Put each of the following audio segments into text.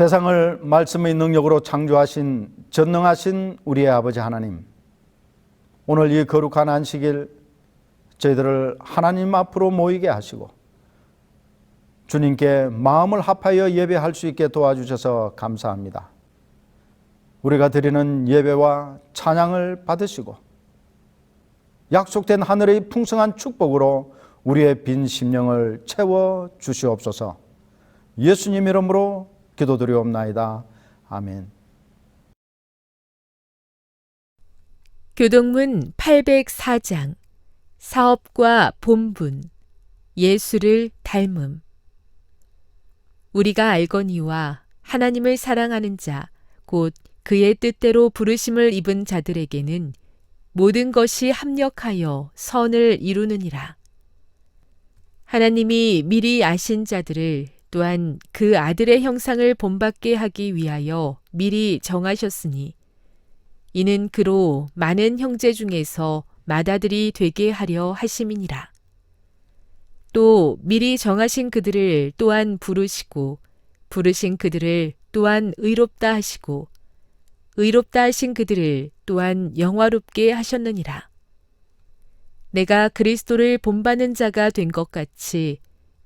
세상을 말씀의 능력으로 창조하신 전능하신 우리의 아버지 하나님, 오늘 이 거룩한 안식일 저희들을 하나님 앞으로 모이게 하시고 주님께 마음을 합하여 예배할 수 있게 도와주셔서 감사합니다. 우리가 드리는 예배와 찬양을 받으시고 약속된 하늘의 풍성한 축복으로 우리의 빈 심령을 채워 주시옵소서. 예수님 이름으로 기도드리옵나이다. 아멘. 교동문 804장 사업과 본분 예수를 닮음. 우리가 알거니와 하나님을 사랑하는 자 곧 그의 뜻대로 부르심을 입은 자들에게는 모든 것이 합력하여 선을 이루느니라. 하나님이 미리 아신 자들을 또한 그 아들의 형상을 본받게 하기 위하여 미리 정하셨으니 이는 그로 많은 형제 중에서 맏아들이 되게 하려 하심이니라. 또 미리 정하신 그들을 또한 부르시고 부르신 그들을 또한 의롭다 하시고 의롭다 하신 그들을 또한 영화롭게 하셨느니라. 내가 그리스도를 본받는 자가 된 것 같이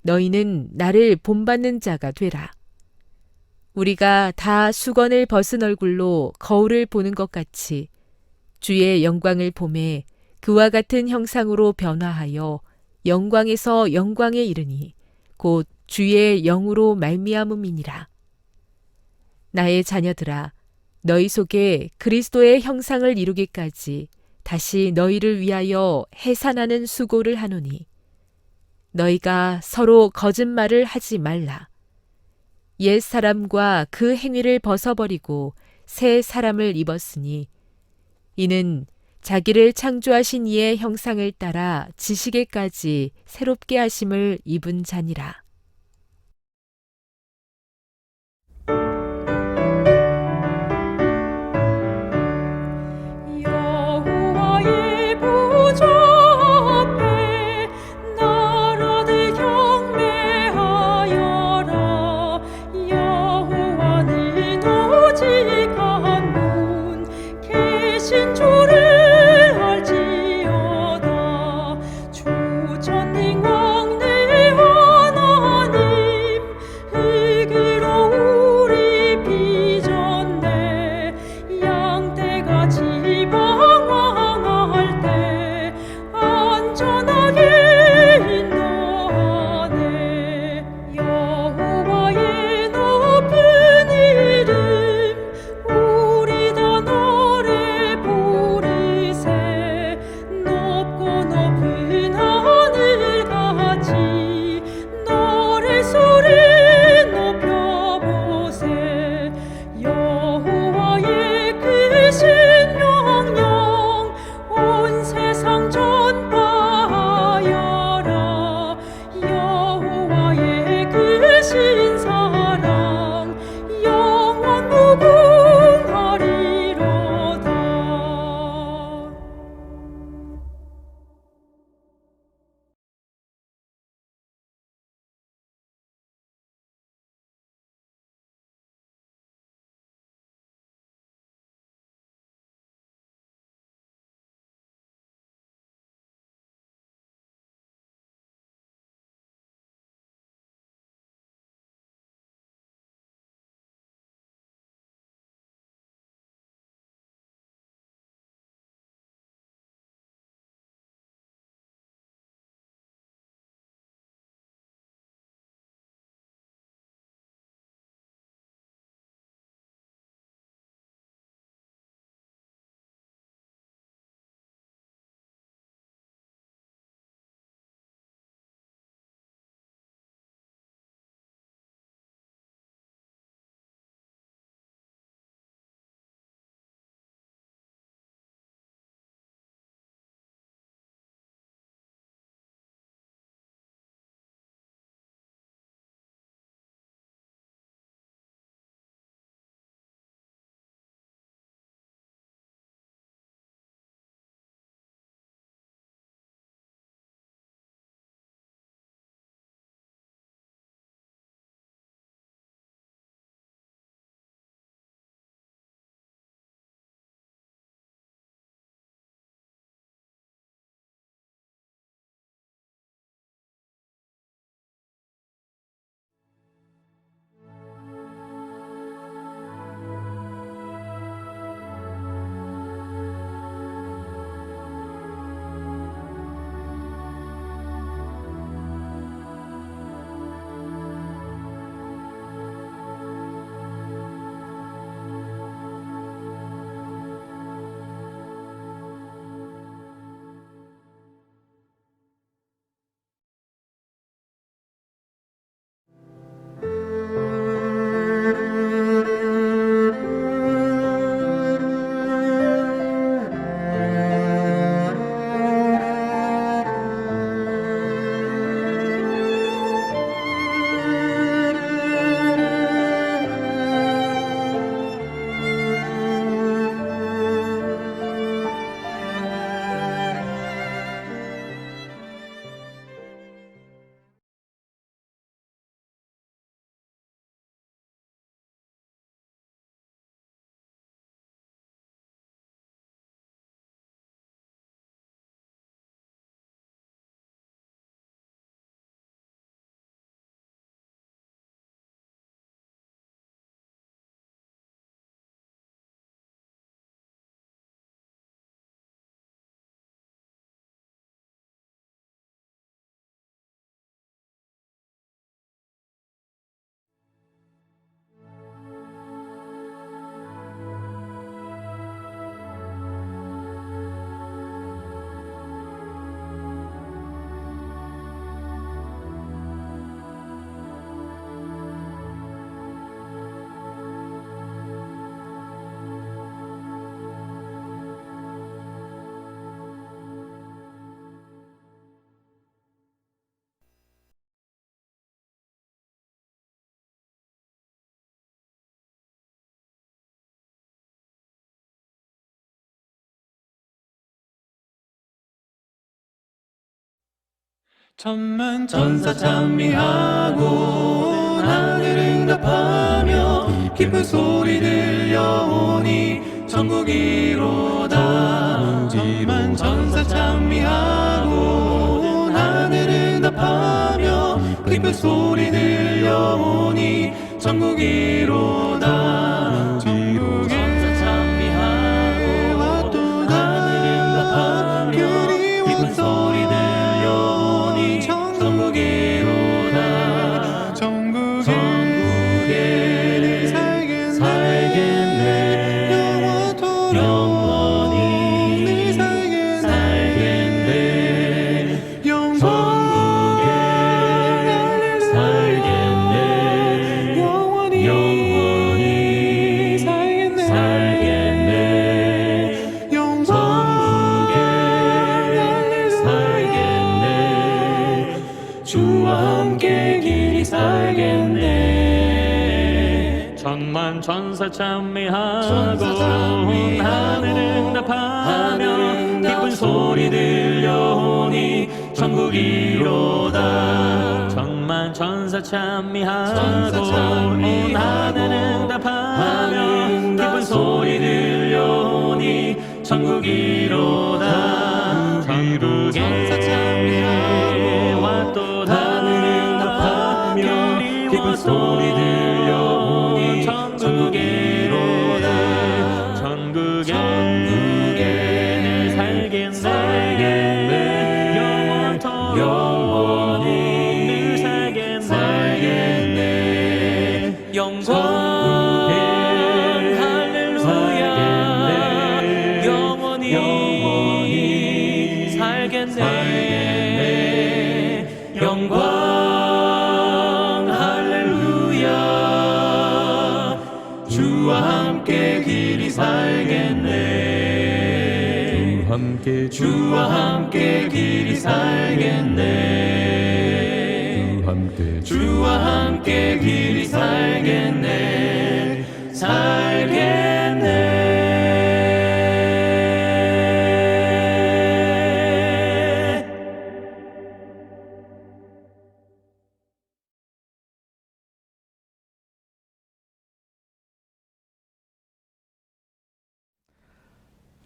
너희는 나를 본받는 자가 되라. 우리가 다 수건을 벗은 얼굴로 거울을 보는 것 같이 주의 영광을 보매 그와 같은 형상으로 변화하여 영광에서 영광에 이르니 곧 주의 영으로 말미암음이니라. 나의 자녀들아, 너희 속에 그리스도의 형상을 이루기까지 다시 너희를 위하여 해산하는 수고를 하노니 너희가 서로 거짓말을 하지 말라. 옛 사람과 그 행위를 벗어버리고 새 사람을 입었으니 이는 자기를 창조하신 이의 형상을 따라 지식에까지 새롭게 하심을 입은 자니라. 여호와의 보좌 앞에 나라들 경배하여라. 여호와는 오직 한 분 계신 줄을 알지어다. 주천ning 왕래 하나님 천만 천사 찬미하고 하늘 응답하며 기쁜 소리 들려오니 천국이로다. 천만 천사 찬미하고 하늘 응답하며 기쁜 소리 들려오니 천국이로다. 천국 천사 찬미하고 하늘 응답하며 기쁜 소리 들려오니 천국이로다. 천국에 살겠네. 영원히 살겠네. 천국에 살겠네. 영원히 살겠네. 천국에 살겠네. 주와 함께 길이 살겠네. 천만 천사 찬미하고 하늘 응답하며 기쁜 소리 들려오니 천국이로다. 천만 천사 찬미하고 하늘 응답하며 기쁜 소리 들려오니 천국이로다. 천국에 왔도다. 하늘 응답하며 기쁜 소리 들려오니 천국이로다. 천국에 살겠네. 영원히 살겠네. 영광 할렐루야. 영원히 살겠네. 영광 할렐루야. 주와 함께 길이 살겠네. 주와 함께 길이 살겠네. 주와 함께 길이 살겠네. 살겠네.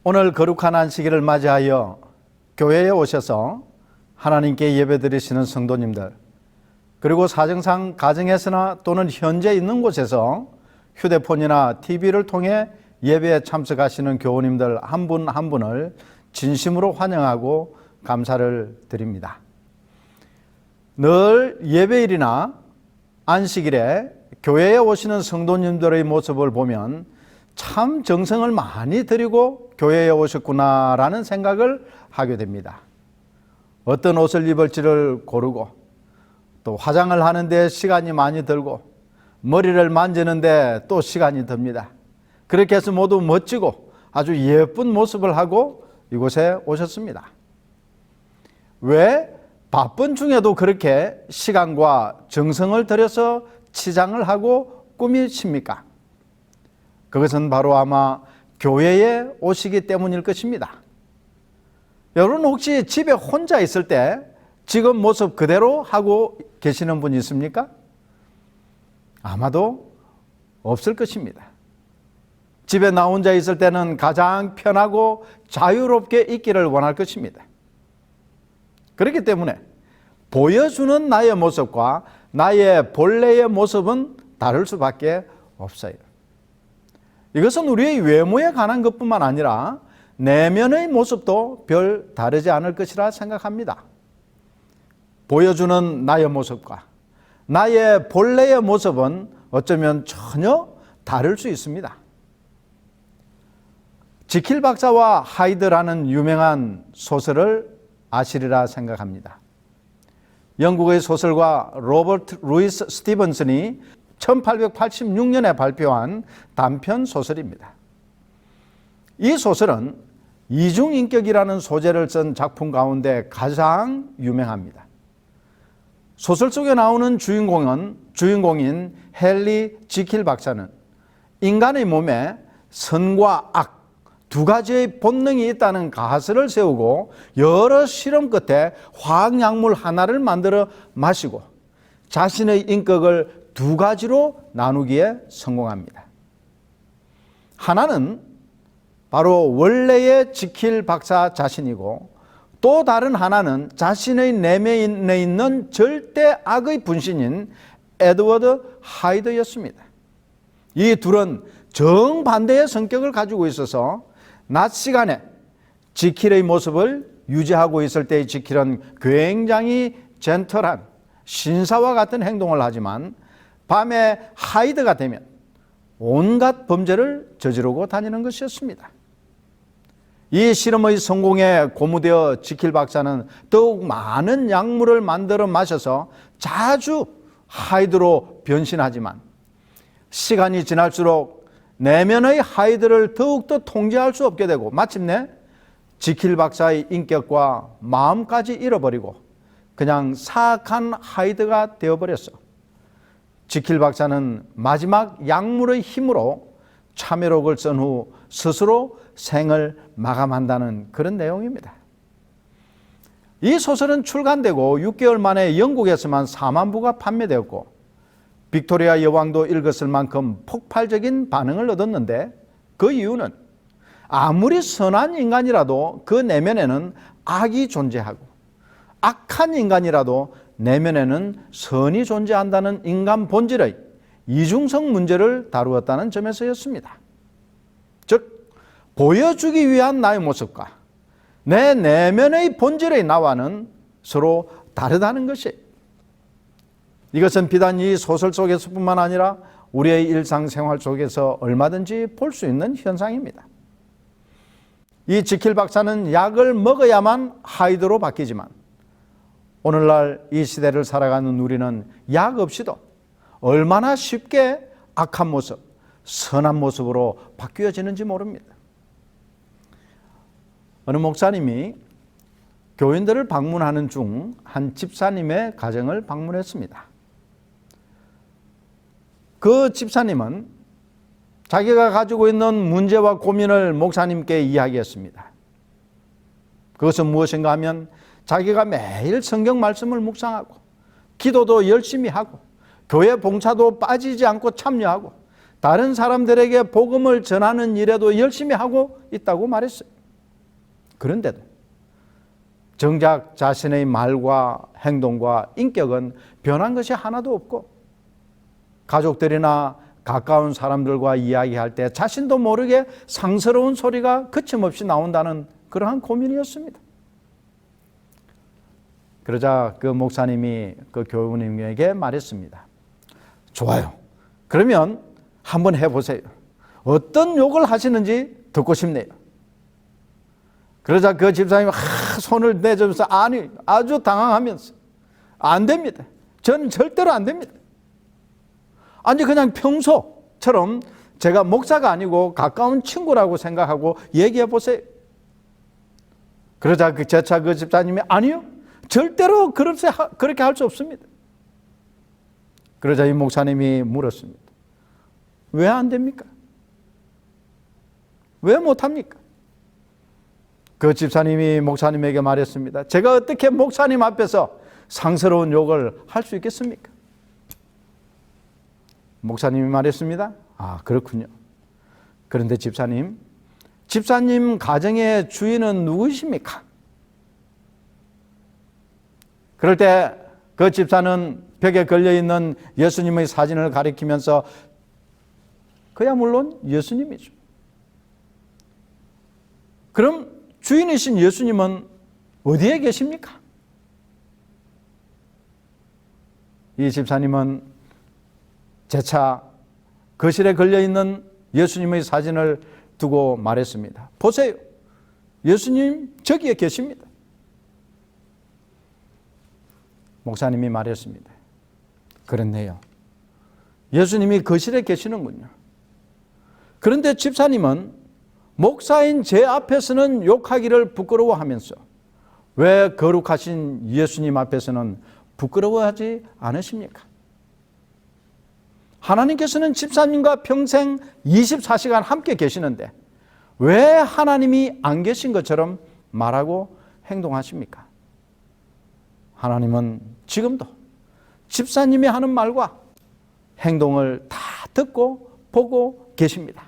오늘 거룩한 안식일을 맞이하여 교회에 오셔서 하나님께 예배드리시는 성도님들, 그리고 사정상 가정에서나 또는 현재 있는 곳에서 휴대폰이나 TV를 통해 예배에 참석하시는 교우님들 한 분 한 분을 진심으로 환영하고 감사를 드립니다. 늘 예배일이나 안식일에 교회에 오시는 성도님들의 모습을 보면 참 정성을 많이 들이고 교회에 오셨구나라는 생각을 하게 됩니다. 어떤 옷을 입을지를 고르고, 또 화장을 하는데 시간이 많이 들고, 머리를 만지는데 또 시간이 듭니다. 그렇게 해서 모두 멋지고 아주 예쁜 모습을 하고 이곳에 오셨습니다. 왜 바쁜 중에도 그렇게 시간과 정성을 들여서 치장을 하고 꾸미십니까? 그것은 바로 아마 교회에 오시기 때문일 것입니다. 여러분 혹시 집에 혼자 있을 때 지금 모습 그대로 하고 계시는 분이 있습니까? 아마도 없을 것입니다. 집에 나 혼자 있을 때는 가장 편하고 자유롭게 있기를 원할 것입니다. 그렇기 때문에 보여주는 나의 모습과 나의 본래의 모습은 다를 수밖에 없어요. 이것은 우리의 외모에 관한 것뿐만 아니라 내면의 모습도 별 다르지 않을 것이라 생각합니다. 보여주는 나의 모습과 나의 본래의 모습은 어쩌면 전혀 다를 수 있습니다. 지킬 박사와 하이드라는 유명한 소설을 아시리라 생각합니다. 영국의 소설가 로버트 루이스 스티븐슨이 1886년에 발표한 단편 소설입니다. 이 소설은 이중인격이라는 소재를 쓴 작품 가운데 가장 유명합니다. 소설 속에 나오는 주인공인 헨리 지킬 박사는 인간의 몸에 선과 악, 두 가지의 본능이 있다는 가설을 세우고 여러 실험 끝에 화학약물 하나를 만들어 마시고 자신의 인격을 두 가지로 나누기에 성공합니다. 하나는 바로 원래의 지킬 박사 자신이고, 또 다른 하나는 자신의 내면에 있는 절대 악의 분신인 에드워드 하이드였습니다. 이 둘은 정반대의 성격을 가지고 있어서 낮 시간에 지킬의 모습을 유지하고 있을 때의 지킬은 굉장히 젠틀한 신사와 같은 행동을 하지만, 밤에 하이드가 되면 온갖 범죄를 저지르고 다니는 것이었습니다. 이 실험의 성공에 고무되어 지킬 박사는 더욱 많은 약물을 만들어 마셔서 자주 하이드로 변신하지만, 시간이 지날수록 내면의 하이드를 더욱더 통제할 수 없게 되고, 마침내 지킬 박사의 인격과 마음까지 잃어버리고 그냥 사악한 하이드가 되어버렸어. 지킬 박사는 마지막 약물의 힘으로 참회록을 쓴 후 스스로 생을 마감한다는 그런 내용입니다. 이 소설은 출간되고 6개월 만에 영국에서만 4만 부가 판매되었고, 빅토리아 여왕도 읽었을 만큼 폭발적인 반응을 얻었는데, 그 이유는 아무리 선한 인간이라도 그 내면에는 악이 존재하고, 악한 인간이라도 내면에는 선이 존재한다는 인간 본질의 이중성 문제를 다루었다는 점에서였습니다. 즉, 보여주기 위한 나의 모습과 내 내면의 본질의 나와는 서로 다르다는 것이, 이것은 비단 이 소설 속에서뿐만 아니라 우리의 일상생활 속에서 얼마든지 볼 수 있는 현상입니다. 이 지킬 박사는 약을 먹어야만 하이드로 바뀌지만, 오늘날 이 시대를 살아가는 우리는 약 없이도 얼마나 쉽게 악한 모습, 선한 모습으로 바뀌어지는지 모릅니다. 어느 목사님이 교인들을 방문하는 중 한 집사님의 가정을 방문했습니다. 그 집사님은 자기가 가지고 있는 문제와 고민을 목사님께 이야기했습니다. 그것은 무엇인가 하면 자기가 매일 성경 말씀을 묵상하고 기도도 열심히 하고 교회 봉사도 빠지지 않고 참여하고 다른 사람들에게 복음을 전하는 일에도 열심히 하고 있다고 말했어요. 그런데도 정작 자신의 말과 행동과 인격은 변한 것이 하나도 없고, 가족들이나 가까운 사람들과 이야기할 때 자신도 모르게 상스러운 소리가 거침없이 나온다는 그러한 고민이었습니다. 그러자 그 목사님이 그 교우님에게 말했습니다. 좋아요. 그러면 한번 해보세요. 어떤 욕을 하시는지 듣고 싶네요. 그러자 그 집사님이 손을 내주면서 아니, 아주 당황하면서 안 됩니다. 저는 절대로 안 됩니다. 아니, 그냥 평소처럼 제가 목사가 아니고 가까운 친구라고 생각하고 얘기해 보세요. 그러자 재차 그 집사님이 아니요, 절대로 그렇게 할 수 없습니다. 그러자 이 목사님이 물었습니다. 왜 안 됩니까? 왜 못합니까? 그 집사님이 목사님에게 말했습니다. 제가 어떻게 목사님 앞에서 상스러운 욕을 할 수 있겠습니까? 목사님이 말했습니다. 아, 그렇군요. 그런데 집사님 가정의 주인은 누구십니까? 그럴 때 그 집사는 벽에 걸려있는 예수님의 사진을 가리키면서 그야 물론 예수님이죠. 그럼 주인이신 예수님은 어디에 계십니까? 이 집사님은 재차 거실에 걸려있는 예수님의 사진을 두고 말했습니다. 보세요. 예수님 저기에 계십니다. 목사님이 말했습니다. 그렇네요. 예수님이 거실에 계시는군요. 그런데 집사님은 목사인 제 앞에서는 욕하기를 부끄러워하면서 왜 거룩하신 예수님 앞에서는 부끄러워하지 않으십니까? 하나님께서는 집사님과 평생 24시간 함께 계시는데 왜 하나님이 안 계신 것처럼 말하고 행동하십니까? 하나님은 지금도 집사님이 하는 말과 행동을 다 듣고 보고 계십니다.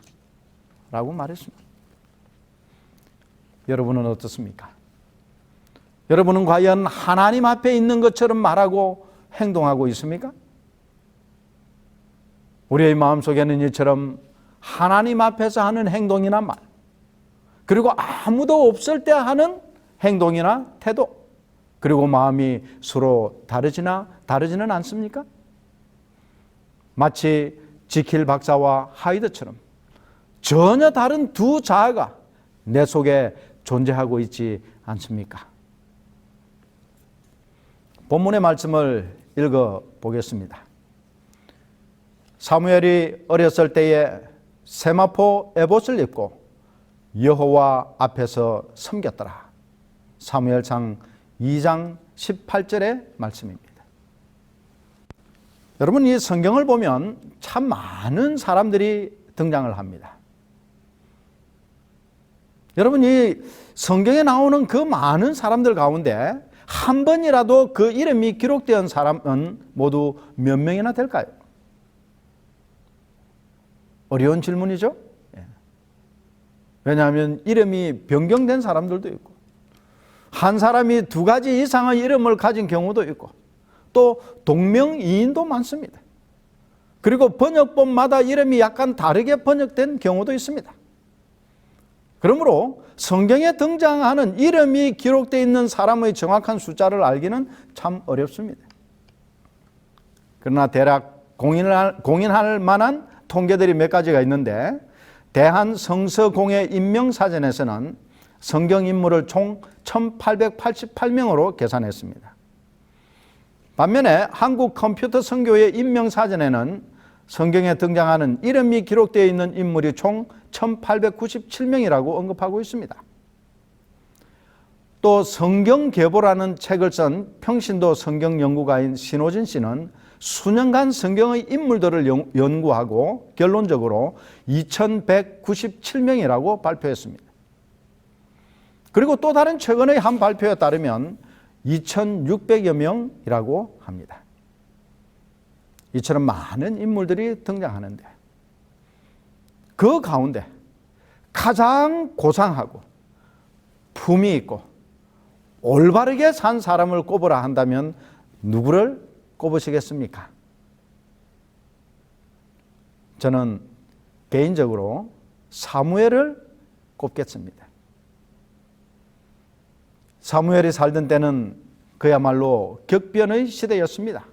라고 말했습니다. 여러분은 어떻습니까? 여러분은 과연 하나님 앞에 있는 것처럼 말하고 행동하고 있습니까? 우리의 마음속에는 이처럼 하나님 앞에서 하는 행동이나 말, 그리고 아무도 없을 때 하는 행동이나 태도, 그리고 마음이 서로 다르지는 않습니까? 마치 지킬 박사와 하이드처럼 전혀 다른 두 자아가 내 속에 존재하고 있지 않습니까? 본문의 말씀을 읽어 보겠습니다. 사무엘이 어렸을 때에 세마포 에봇을 입고 여호와 앞에서 섬겼더라. 사무엘상 2장 18절의 말씀입니다. 여러분, 이 성경을 보면 참 많은 사람들이 등장을 합니다. 여러분, 이 성경에 나오는 그 많은 사람들 가운데 한 번이라도 그 이름이 기록된 사람은 모두 몇 명이나 될까요? 어려운 질문이죠. 왜냐하면 이름이 변경된 사람들도 있고, 한 사람이 두 가지 이상의 이름을 가진 경우도 있고, 또 동명이인도 많습니다. 그리고 번역본마다 이름이 약간 다르게 번역된 경우도 있습니다. 그러므로 성경에 등장하는 이름이 기록되어 있는 사람의 정확한 숫자를 알기는 참 어렵습니다. 그러나 대략 공인할 만한 통계들이 몇 가지가 있는데, 대한성서공회 인명사전에서는 성경 인물을 총 1888명으로 계산했습니다. 반면에 한국 컴퓨터 선교회 인명사전에는 성경에 등장하는 이름이 기록되어 있는 인물이 총 1897명이라고 언급하고 있습니다. 또 성경계보라는 책을 쓴 평신도 성경연구가인 신호진 씨는 수년간 성경의 인물들을 연구하고 결론적으로 2197명이라고 발표했습니다. 그리고 또 다른 최근의 한 발표에 따르면 2600여 명이라고 합니다. 이처럼 많은 인물들이 등장하는데, 그 가운데 가장 고상하고 품위 있고 올바르게 산 사람을 꼽으라 한다면 누구를 꼽으시겠습니까? 저는 개인적으로 사무엘을 꼽겠습니다. 사무엘이 살던 때는 그야말로 격변의 시대였습니다.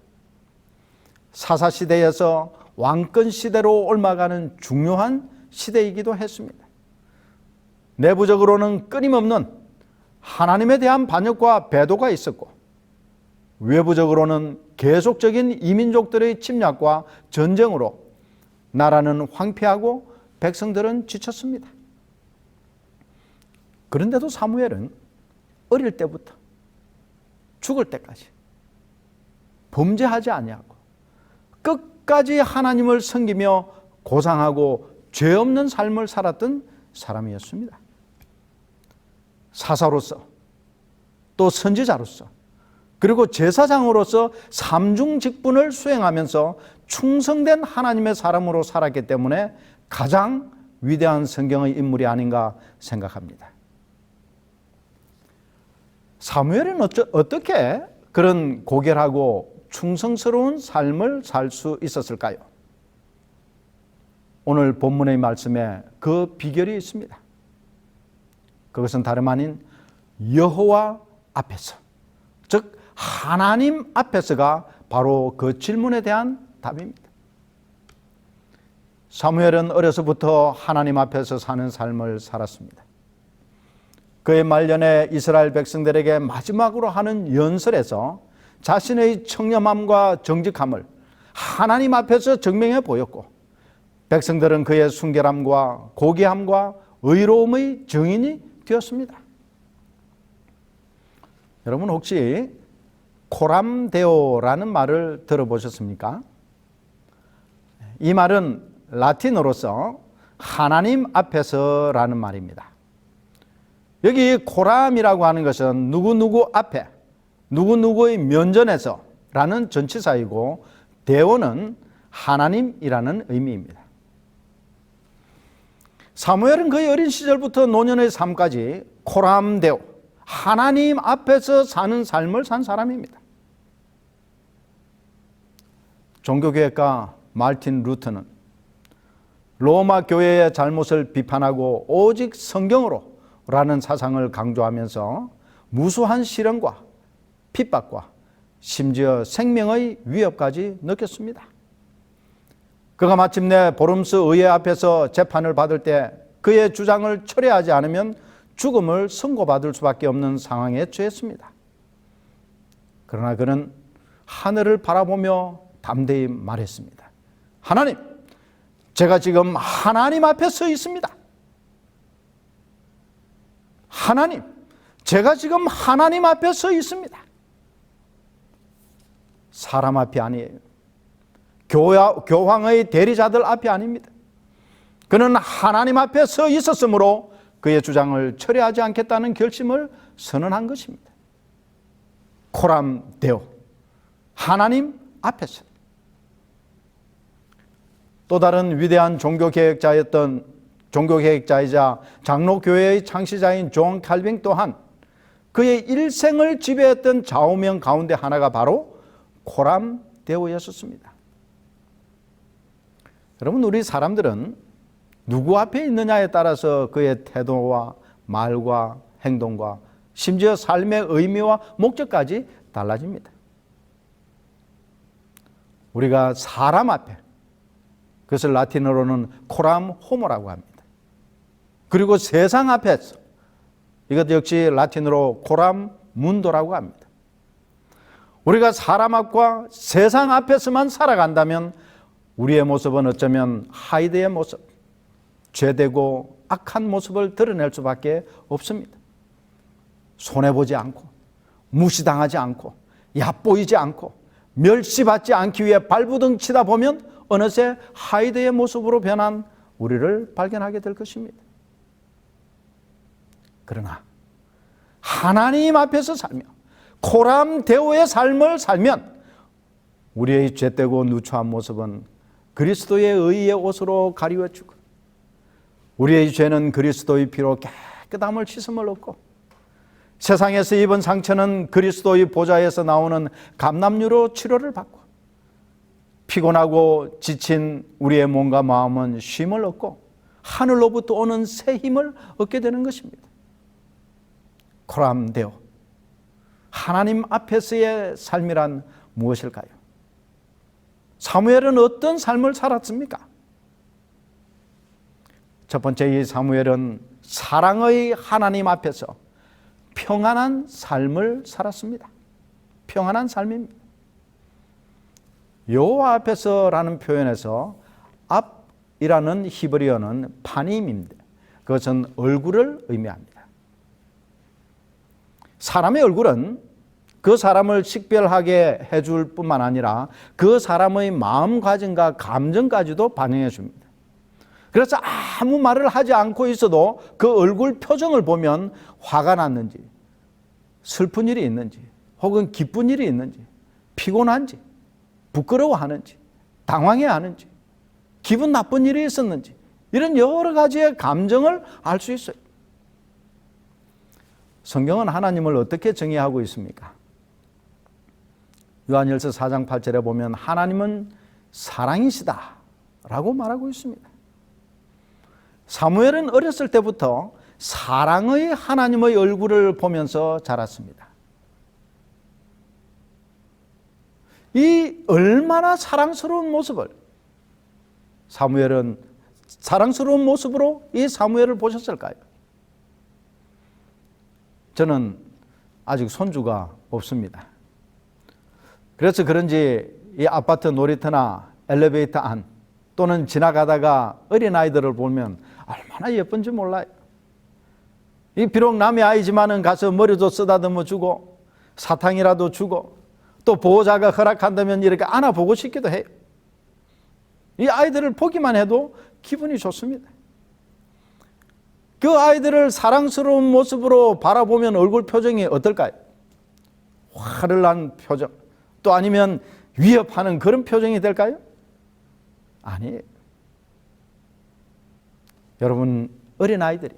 사사시대에서 왕권시대로 옮아가는 중요한 시대이기도 했습니다. 내부적으로는 끊임없는 하나님에 대한 반역과 배도가 있었고, 외부적으로는 계속적인 이민족들의 침략과 전쟁으로 나라는 황폐하고 백성들은 지쳤습니다. 그런데도 사무엘은 어릴 때부터 죽을 때까지 범죄하지 아니하고 끝까지 하나님을 섬기며 고상하고 죄 없는 삶을 살았던 사람이었습니다. 사사로서, 또 선지자로서, 그리고 제사장으로서 삼중 직분을 수행하면서 충성된 하나님의 사람으로 살았기 때문에 가장 위대한 성경의 인물이 아닌가 생각합니다. 사무엘은 어떻게 그런 고결하고 충성스러운 삶을 살 수 있었을까요? 오늘 본문의 말씀에 그 비결이 있습니다. 그것은 다름 아닌 여호와 앞에서, 즉 하나님 앞에서가 바로 그 질문에 대한 답입니다. 사무엘은 어려서부터 하나님 앞에서 사는 삶을 살았습니다. 그의 말년에 이스라엘 백성들에게 마지막으로 하는 연설에서 자신의 청렴함과 정직함을 하나님 앞에서 증명해 보였고, 백성들은 그의 순결함과 고귀함과 의로움의 증인이 되었습니다. 여러분, 혹시 코람데오라는 말을 들어보셨습니까? 이 말은 라틴어로서 하나님 앞에서라는 말입니다. 여기 코람이라고 하는 것은 누구누구 앞에, 누구누구의 면전에서 라는 전치사이고, 데오는 하나님이라는 의미입니다. 사무엘은 그의 어린 시절부터 노년의 삶까지 코람 데오, 하나님 앞에서 사는 삶을 산 사람입니다. 종교개혁가 마르틴 루터는 로마 교회의 잘못을 비판하고 오직 성경으로 라는 사상을 강조하면서 무수한 시련과 핍박과 심지어 생명의 위협까지 느꼈습니다. 그가 마침내 보름스 의회 앞에서 재판을 받을 때 그의 주장을 철회하지 않으면 죽음을 선고받을 수밖에 없는 상황에 처했습니다. 그러나 그는 하늘을 바라보며 담대히 말했습니다. 하나님, 제가 지금 하나님 앞에 서 있습니다. 하나님, 제가 지금 하나님 앞에 서 있습니다. 사람 앞이 아니에요. 교황의 대리자들 앞이 아닙니다. 그는 하나님 앞에 서 있었으므로 그의 주장을 철회하지 않겠다는 결심을 선언한 것입니다. 코람 데오, 하나님 앞에서. 또 다른 위대한 종교개혁자이자 장로교회의 창시자인 존 칼빈 또한 그의 일생을 지배했던 좌우명 가운데 하나가 바로 코람 데오였었습니다. 여러분, 우리 사람들은 누구 앞에 있느냐에 따라서 그의 태도와 말과 행동과 심지어 삶의 의미와 목적까지 달라집니다. 우리가 사람 앞에, 그것을 라틴어로는 코람 호모라고 합니다. 그리고 세상 앞에서, 이것 역시 라틴어로 코람 문도라고 합니다. 우리가 사람 앞과 세상 앞에서만 살아간다면 우리의 모습은 어쩌면 하이드의 모습, 죄되고 악한 모습을 드러낼 수밖에 없습니다. 손해보지 않고, 무시당하지 않고, 얕보이지 않고, 멸시받지 않기 위해 발부둥 치다 보면 어느새 하이드의 모습으로 변한 우리를 발견하게 될 것입니다. 그러나 하나님 앞에서 살며 코람 데오의 삶을 살면 우리의 죄되고 누추한 모습은 그리스도의 의의 옷으로 가리워주고, 우리의 죄는 그리스도의 피로 깨끗함을 씻음을 얻고, 세상에서 입은 상처는 그리스도의 보좌에서 나오는 감람유로 치료를 받고, 피곤하고 지친 우리의 몸과 마음은 쉼을 얻고 하늘로부터 오는 새 힘을 얻게 되는 것입니다. 코람 데오, 하나님 앞에서의 삶이란 무엇일까요? 사무엘은 어떤 삶을 살았습니까? 첫 번째, 이 사무엘은 사랑의 하나님 앞에서 평안한 삶을 살았습니다. 평안한 삶입니다. 여호와 앞에서라는 표현에서 앞이라는 히브리어는 파님입니다. 그것은 얼굴을 의미합니다. 사람의 얼굴은 그 사람을 식별하게 해줄 뿐만 아니라 그 사람의 마음가짐과 감정까지도 반영해 줍니다. 그래서 아무 말을 하지 않고 있어도 그 얼굴 표정을 보면 화가 났는지, 슬픈 일이 있는지, 혹은 기쁜 일이 있는지, 피곤한지, 부끄러워하는지, 당황해하는지, 기분 나쁜 일이 있었는지, 이런 여러 가지의 감정을 알 수 있어요. 성경은 하나님을 어떻게 정의하고 있습니까? 요한일서 4장 8절에 보면 하나님은 사랑이시다 라고 말하고 있습니다. 사무엘은 어렸을 때부터 사랑의 하나님의 얼굴을 보면서 자랐습니다. 이 얼마나 사랑스러운 모습을, 사무엘은 사랑스러운 모습으로 이 사무엘을 보셨을까요? 저는 아직 손주가 없습니다. 그래서 그런지 이 아파트 놀이터나 엘리베이터 안 또는 지나가다가 어린아이들을 보면 얼마나 예쁜지 몰라요. 이 비록 남의 아이지만은 가서 머리도 쓰다듬어 주고 사탕이라도 주고 또 보호자가 허락한다면 이렇게 안아보고 싶기도 해요. 이 아이들을 보기만 해도 기분이 좋습니다. 그 아이들을 사랑스러운 모습으로 바라보면 얼굴 표정이 어떨까요? 화를 난 표정, 또 아니면 위협하는 그런 표정이 될까요? 아니에요. 여러분, 어린아이들이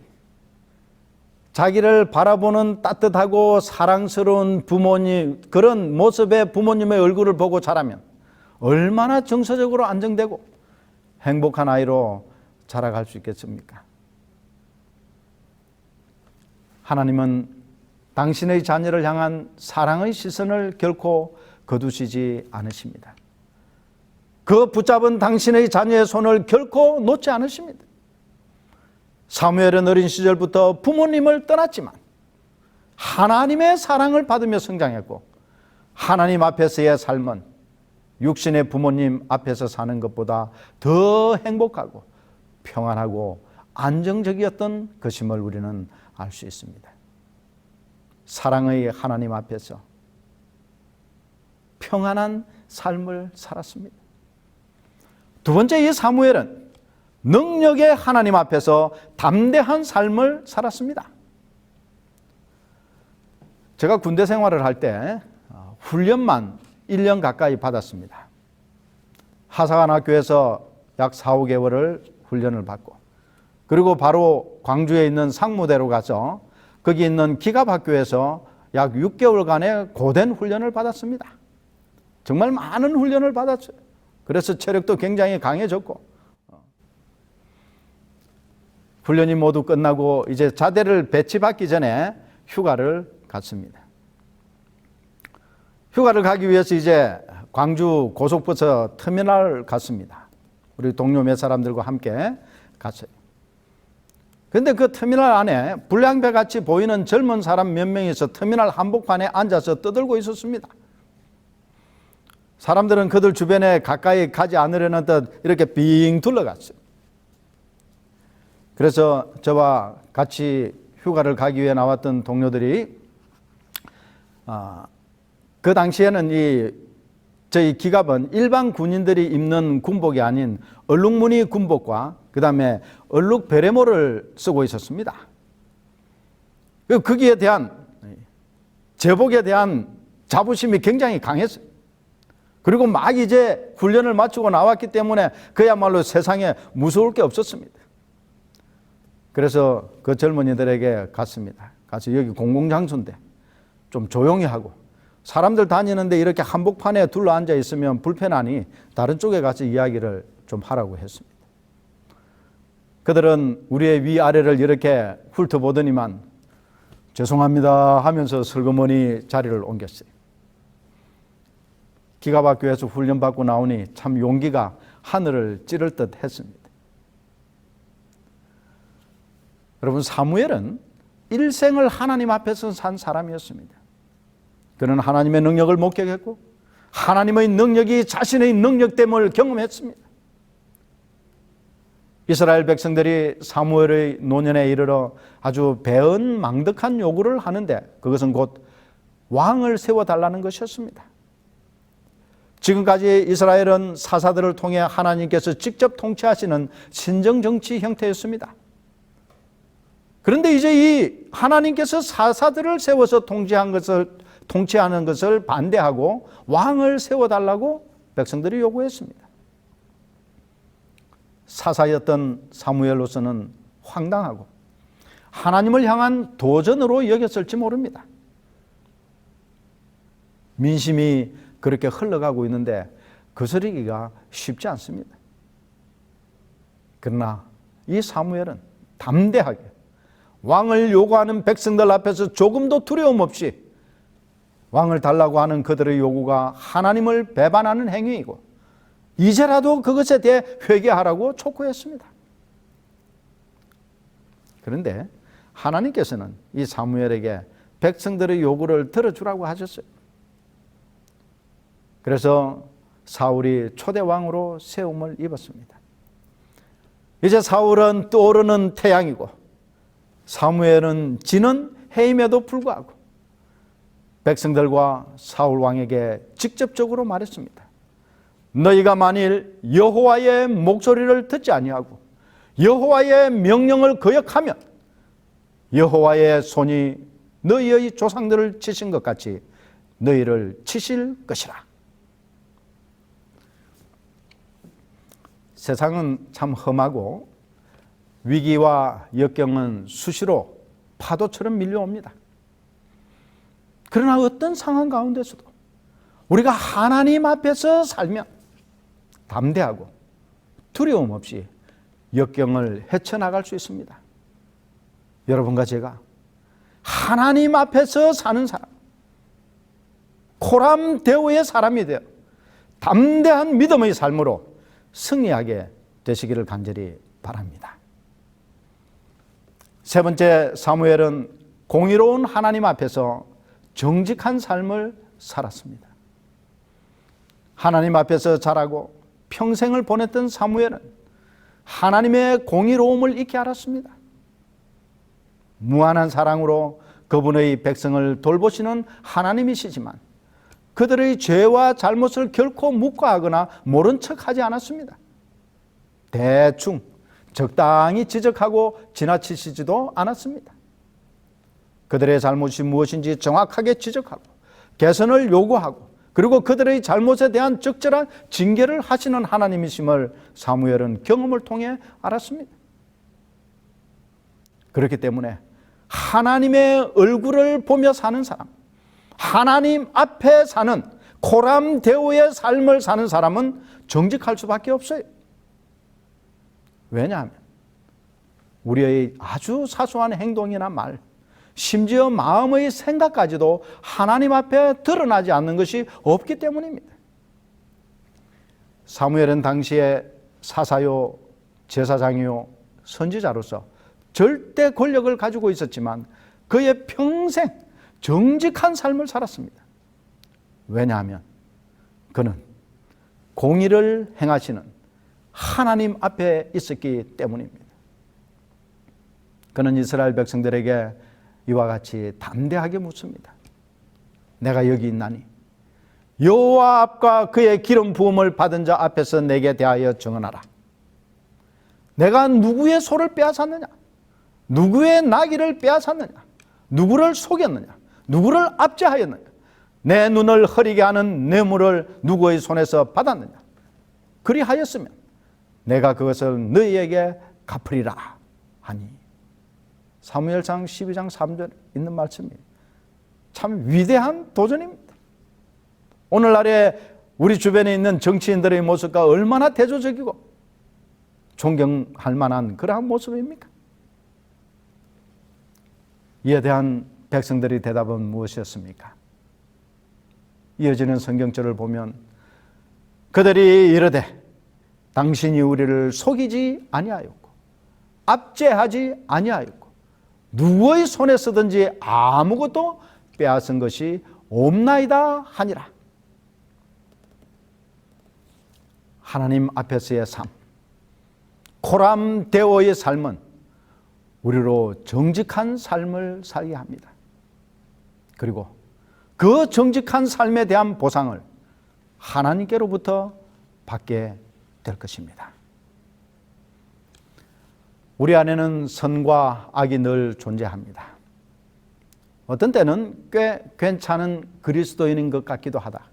자기를 바라보는 따뜻하고 사랑스러운 부모님, 그런 모습의 부모님의 얼굴을 보고 자라면 얼마나 정서적으로 안정되고 행복한 아이로 자라갈 수 있겠습니까? 하나님은 당신의 자녀를 향한 사랑의 시선을 결코 거두시지 않으십니다. 그 붙잡은 당신의 자녀의 손을 결코 놓지 않으십니다. 사무엘은 어린 시절부터 부모님을 떠났지만 하나님의 사랑을 받으며 성장했고, 하나님 앞에서의 삶은 육신의 부모님 앞에서 사는 것보다 더 행복하고 평안하고 안정적이었던 것임을 우리는 알 수 있습니다. 사랑의 하나님 앞에서 평안한 삶을 살았습니다. 두 번째, 이 사무엘은 능력의 하나님 앞에서 담대한 삶을 살았습니다. 제가 군대 생활을 할 때 훈련만 1년 가까이 받았습니다. 하사관 학교에서 약 4, 5개월을 훈련을 받고, 그리고 바로 광주에 있는 상무대로 가서 거기 있는 기갑학교에서 약 6개월간의 고된 훈련을 받았습니다. 정말 많은 훈련을 받았어요. 그래서 체력도 굉장히 강해졌고, 훈련이 모두 끝나고 이제 자대를 배치받기 전에 휴가를 갔습니다. 휴가를 가기 위해서 이제 광주 고속버스 터미널 갔습니다. 우리 동료 몇 사람들과 함께 갔어요. 그런데 그 터미널 안에 불량배 같이 보이는 젊은 사람 몇 명이서 터미널 한복판에 앉아서 떠들고 있었습니다. 사람들은 그들 주변에 가까이 가지 않으려는 듯 이렇게 빙 둘러갔어요. 그래서 저와 같이 휴가를 가기 위해 나왔던 동료들이 그 당시에는 저희 기갑은 일반 군인들이 입는 군복이 아닌 얼룩무늬 군복과 그 다음에 얼룩 베레모를 쓰고 있었습니다. 거기에 대한 제복에 대한 자부심이 굉장히 강했어요. 그리고 막 이제 훈련을 마치고 나왔기 때문에 그야말로 세상에 무서울 게 없었습니다. 그래서 그 젊은이들에게 갔습니다. 가서 여기 공공장소인데 좀 조용히 하고, 사람들 다니는데 이렇게 한복판에 둘러앉아 있으면 불편하니 다른 쪽에 가서 이야기를 좀 하라고 했습니다. 그들은 우리의 위아래를 이렇게 훑어보더니만 죄송합니다 하면서 슬그머니 자리를 옮겼어요. 기갑학교에서 훈련받고 나오니 참 용기가 하늘을 찌를 듯 했습니다. 여러분, 사무엘은 일생을 하나님 앞에서 산 사람이었습니다. 그는 하나님의 능력을 목격했고 하나님의 능력이 자신의 능력됨을 경험했습니다. 이스라엘 백성들이 사무엘의 노년에 이르러 아주 배은망덕한 요구를 하는데 그것은 곧 왕을 세워달라는 것이었습니다. 지금까지 이스라엘은 사사들을 통해 하나님께서 직접 통치하시는 신정정치 형태였습니다. 그런데 이제 이 하나님께서 사사들을 세워서 통치하는 것을 반대하고 왕을 세워달라고 백성들이 요구했습니다. 사사였던 사무엘로서는 황당하고 하나님을 향한 도전으로 여겼을지 모릅니다. 민심이 그렇게 흘러가고 있는데 거스르기가 쉽지 않습니다. 그러나 이 사무엘은 담대하게 왕을 요구하는 백성들 앞에서 조금도 두려움 없이 왕을 달라고 하는 그들의 요구가 하나님을 배반하는 행위이고 이제라도 그것에 대해 회개하라고 촉구했습니다. 그런데 하나님께서는 이 사무엘에게 백성들의 요구를 들어주라고 하셨어요. 그래서 사울이 초대왕으로 세움을 입었습니다. 이제 사울은 떠오르는 태양이고 사무엘은 지는 해임에도 불구하고 백성들과 사울 왕에게 직접적으로 말했습니다. 너희가 만일 여호와의 목소리를 듣지 아니하고 여호와의 명령을 거역하면 여호와의 손이 너희의 조상들을 치신 것 같이 너희를 치실 것이라. 세상은 참 험하고 위기와 역경은 수시로 파도처럼 밀려옵니다. 그러나 어떤 상황 가운데서도 우리가 하나님 앞에서 살면 담대하고 두려움 없이 역경을 헤쳐나갈 수 있습니다. 여러분과 제가 하나님 앞에서 사는 사람, 코람데오의 사람이 되어 담대한 믿음의 삶으로 승리하게 되시기를 간절히 바랍니다. 세 번째, 사무엘은 공의로운 하나님 앞에서 정직한 삶을 살았습니다. 하나님 앞에서 자라고 평생을 보냈던 사무엘은 하나님의 공의로움을 익히 알았습니다. 무한한 사랑으로 그분의 백성을 돌보시는 하나님이시지만 그들의 죄와 잘못을 결코 묵과하거나 모른 척하지 않았습니다. 대충 적당히 지적하고 지나치시지도 않았습니다. 그들의 잘못이 무엇인지 정확하게 지적하고 개선을 요구하고 그리고 그들의 잘못에 대한 적절한 징계를 하시는 하나님이심을 사무엘은 경험을 통해 알았습니다. 그렇기 때문에 하나님의 얼굴을 보며 사는 사람, 하나님 앞에 사는 코람데오의 삶을 사는 사람은 정직할 수밖에 없어요. 왜냐하면 우리의 아주 사소한 행동이나 말, 심지어 마음의 생각까지도 하나님 앞에 드러나지 않는 것이 없기 때문입니다. 사무엘은 당시에 사사요, 제사장이요, 선지자로서 절대 권력을 가지고 있었지만 그의 평생 정직한 삶을 살았습니다. 왜냐하면 그는 공의를 행하시는 하나님 앞에 있었기 때문입니다. 그는 이스라엘 백성들에게 이와 같이 담대하게 묻습니다. 내가 여기 있나니 여호와 앞과 그의 기름 부음을 받은 자 앞에서 내게 대하여 정언하라. 내가 누구의 소를 빼앗았느냐? 누구의 나귀를 빼앗았느냐? 누구를 속였느냐? 누구를 압제하였느냐? 내 눈을 흐리게 하는 뇌물을 누구의 손에서 받았느냐? 그리하였으면 내가 그것을 너희에게 갚으리라 하니. 사무엘상 12장 3절에 있는 말씀이에요. 참 위대한 도전입니다. 오늘날에 우리 주변에 있는 정치인들의 모습과 얼마나 대조적이고 존경할 만한 그러한 모습입니까? 이에 대한 백성들의 대답은 무엇이었습니까? 이어지는 성경절을 보면 그들이 이르되 당신이 우리를 속이지 아니하였고 압제하지 아니하였고 누구의 손에 쓰든지 아무것도 빼앗은 것이 없나이다 하니라. 하나님 앞에서의 삶, 코람데오의 삶은 우리로 정직한 삶을 살게 합니다. 그리고 그 정직한 삶에 대한 보상을 하나님께로부터 받게 될 것입니다. 우리 안에는 선과 악이 늘 존재합니다. 어떤 때는 꽤 괜찮은 그리스도인인 것 같기도 하다.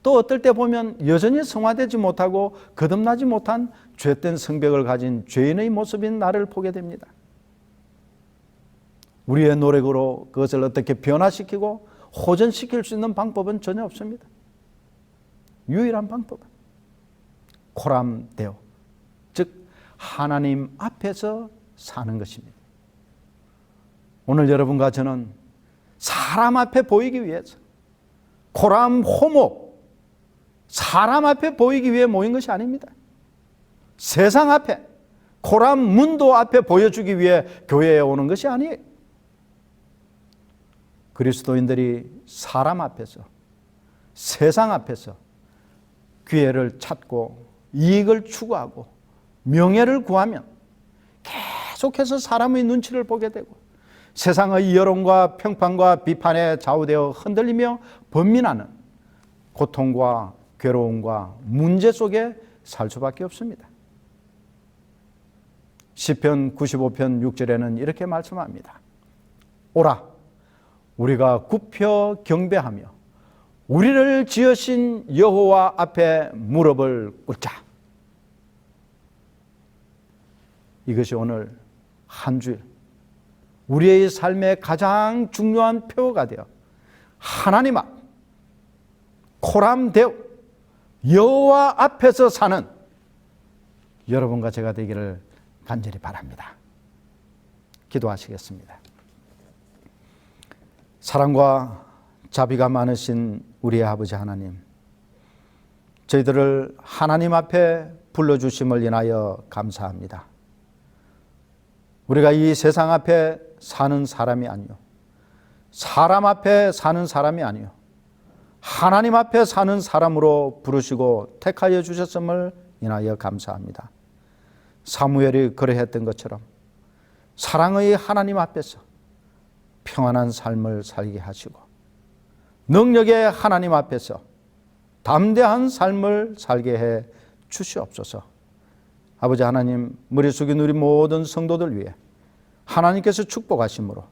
또 어떨 때 보면 여전히 성화되지 못하고 거듭나지 못한 죄된 성벽을 가진 죄인의 모습인 나를 보게 됩니다. 우리의 노력으로 그것을 어떻게 변화시키고 호전시킬 수 있는 방법은 전혀 없습니다. 유일한 방법은 코람데오, 즉 하나님 앞에서 사는 것입니다. 오늘 여러분과 저는 사람 앞에 보이기 위해서 코람 호모, 사람 앞에 보이기 위해 모인 것이 아닙니다. 세상 앞에, 코람 문도 앞에 보여주기 위해 교회에 오는 것이 아니에요. 그리스도인들이 사람 앞에서, 세상 앞에서 기회를 찾고 이익을 추구하고 명예를 구하면 계속해서 사람의 눈치를 보게 되고 세상의 여론과 평판과 비판에 좌우되어 흔들리며 번민하는 고통과 괴로움과 문제 속에 살 수밖에 없습니다. 시편 95편 6절에는 이렇게 말씀합니다. 오라, 우리가 굽혀 경배하며 우리를 지으신 여호와 앞에 무릎을 꿇자. 이것이 오늘 한 주일 우리의 삶의 가장 중요한 표가 되어 하나님 앞 코람되어 여호와 앞에서 사는 여러분과 제가 되기를 간절히 바랍니다. 기도하시겠습니다. 사랑과 자비가 많으신 우리의 아버지 하나님, 저희들을 하나님 앞에 불러주심을 인하여 감사합니다. 우리가 이 세상 앞에 사는 사람이 아니요, 사람 앞에 사는 사람이 아니요, 하나님 앞에 사는 사람으로 부르시고 택하여 주셨음을 인하여 감사합니다. 사무엘이 그러했던 것처럼 사랑의 하나님 앞에서 평안한 삶을 살게 하시고 능력의 하나님 앞에서 담대한 삶을 살게 해 주시옵소서. 아버지 하나님, 머리 숙인 우리 모든 성도들 위해 하나님께서 축복하심으로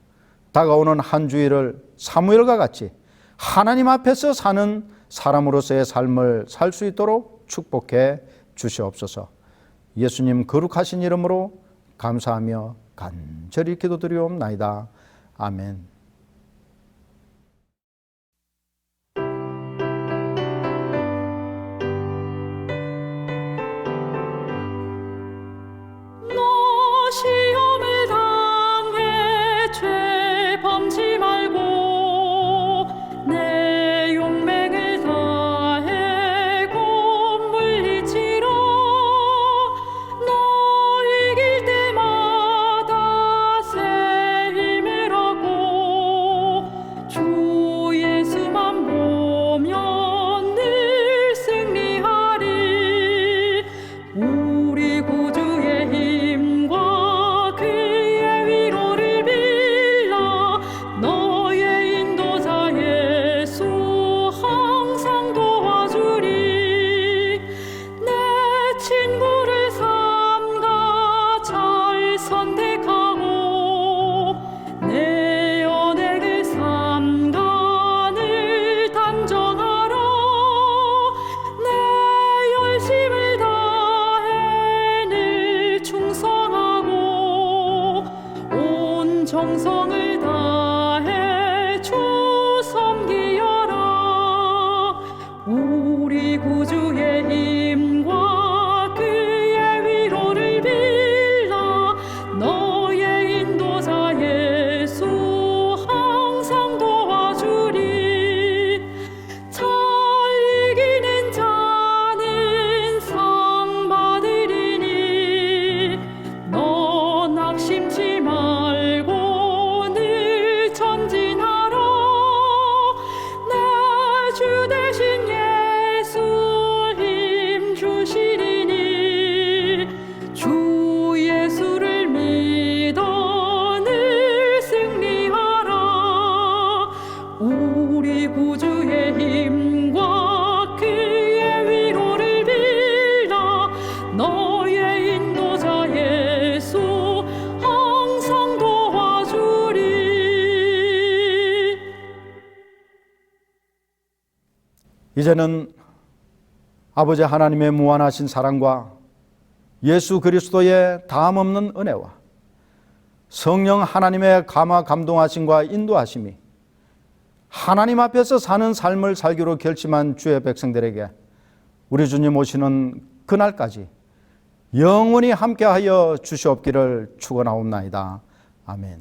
다가오는 한 주일을 사무엘과 같이 하나님 앞에서 사는 사람으로서의 삶을 살 수 있도록 축복해 주시옵소서. 예수님 거룩하신 이름으로 감사하며 간절히 기도드리옵나이다. 아멘. 너 시험을 당해 죄 범치 말고 내 용맹을 다해 곧 물리치라. 너 이길 때마다 새 힘을 얻고 주 예수만 보면 늘 승리하리. 우리 구주의 힘과 그의 위로를 빌라. 너의 인도자 예수 항상 도와주리. 내 친구를 삼가 잘 선택하고 내 언행을 삼가 늘 단정하라. 내 열심을 다해 늘 충성하고 온 정성을 다해 주 섬기여라. 우리 구주의 힘과 그의 위로를 빌라. 너의 인도자 예수 항상 도와주리. 잘 이기는 자는 상 받으리니 너 낙심치 말고 늘 전진하라. 내 주 대신 예수 힘 주시리니 주 예수를 믿어 늘 승리하라. 우리 구주의 힘과 그의 위로를 빌라. 너의 인도자 예수 항상 도와주리. 이제는 아버지 하나님의 무한하신 사랑과 예수 그리스도의 다함없는 은혜와 성령 하나님의 감화 감동하심과 인도하심이 하나님 앞에서 사는 삶을 살기로 결심한 주의 백성들에게 우리 주님 오시는 그날까지 영원히 함께하여 주시옵기를 축원하옵나이다. 아멘.